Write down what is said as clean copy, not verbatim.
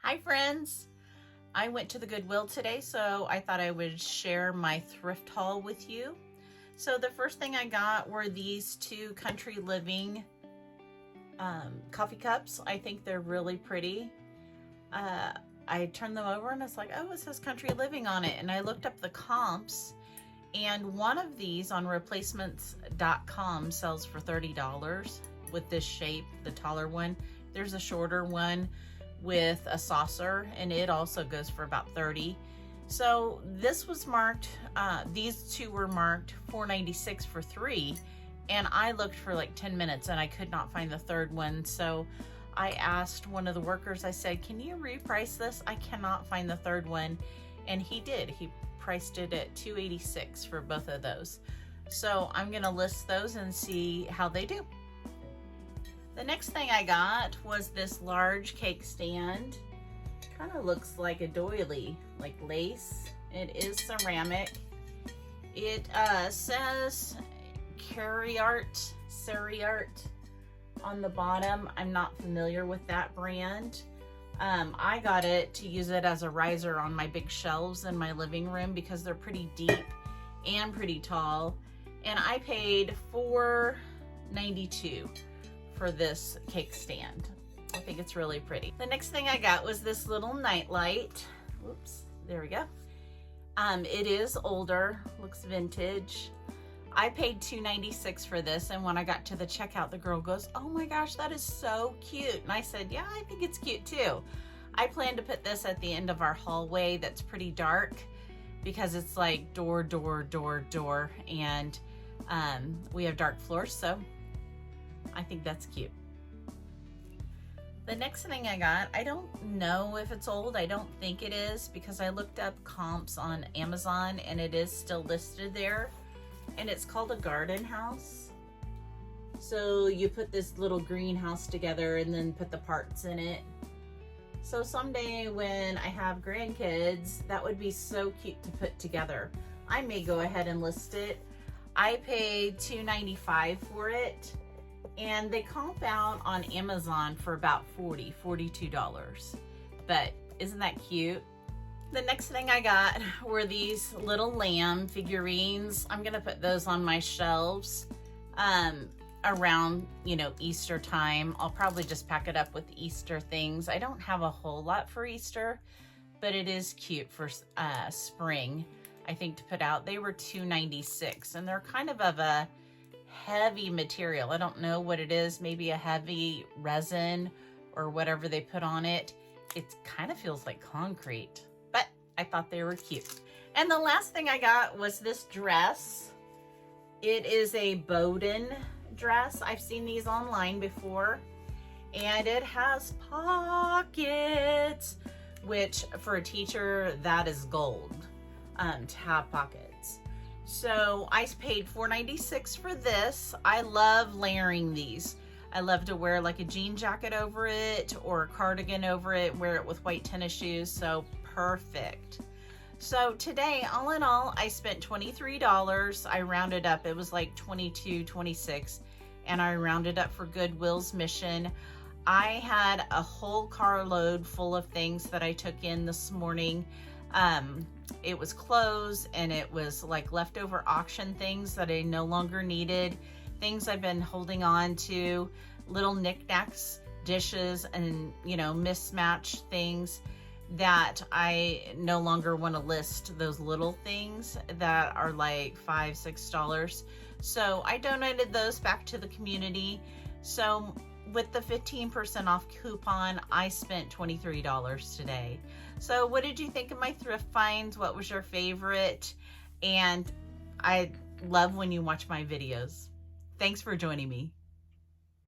Hi friends! I went to the Goodwill today, so I thought I would share my thrift haul with you. So the first thing I got were these two Country Living coffee cups. I think they're really pretty. I turned them over and it's like, oh, it says Country Living on it. And I looked up the comps, and one of these on replacements.com sells for $30 with this shape, the taller one. There's a shorter one with a saucer, and it also goes for about $30. So this was marked, these two were marked $4.96 for 3, and I looked for like 10 minutes and I could not find the third one. So I asked one of the workers, I said, can you reprice this? I cannot find the third one. And he did. He priced it at $2.86 for both of those. So I'm gonna list those and see how they do. The next thing I got was this large cake stand. Kind of looks like a doily, like lace. It is ceramic. It says Ceriart on the bottom. I'm not familiar with that brand. I got it to use it as a riser on my big shelves in my living room because they're pretty deep and pretty tall. And I paid $4.92 for this cake stand. I think it's really pretty. The next thing I got was this little night light. Whoops, there we go. It is older, looks vintage. I paid $2.96 for this, and when I got to the checkout, the girl goes, oh my gosh, that is so cute. And I said, yeah, I think it's cute too. I plan to put this at the end of our hallway that's pretty dark because it's like door, and we have dark floors, so I think that's cute. The next thing I got, I don't know if it's old. I don't think it is because I looked up comps on Amazon and it is still listed there. And it's called a garden house. So you put this little greenhouse together and then put the parts in it. So someday when I have grandkids, that would be so cute to put together. I may go ahead and list it. I paid $2.95 for it. And they comp out on Amazon for about $42. But isn't that cute? The next thing I got were these little lamb figurines. I'm gonna put those on my shelves around, Easter time. I'll probably just pack it up with Easter things. I don't have a whole lot for Easter, but it is cute for spring, I think, to put out. They were $2.96, and they're kind of a heavy material. I don't know what it is, maybe a heavy resin or whatever they put on it. It kind of feels like concrete, but I thought they were cute. And the last thing I got was this dress. It is a Bowden dress. I've seen these online before, and it has pockets, which for a teacher, that is gold, to have pockets. So I paid $4.96 for this. I love layering these. I love to wear like a jean jacket over it or a cardigan over it, wear it with white tennis shoes, so perfect. So today, all in all, I spent $23. I rounded up, it was like $22, $26, and I rounded up for Goodwill's mission. I had a whole carload full of things that I took in this morning. It was clothes, and it was like leftover auction things that I no longer needed, things I've been holding on to, little knickknacks, dishes, and mismatched things that I no longer want to list, those little things that are like $5, $6. So I donated those back to the community. So with the 15% off coupon, I spent $23 today. So what did you think of my thrift finds? What was your favorite? And I love when you watch my videos. Thanks for joining me.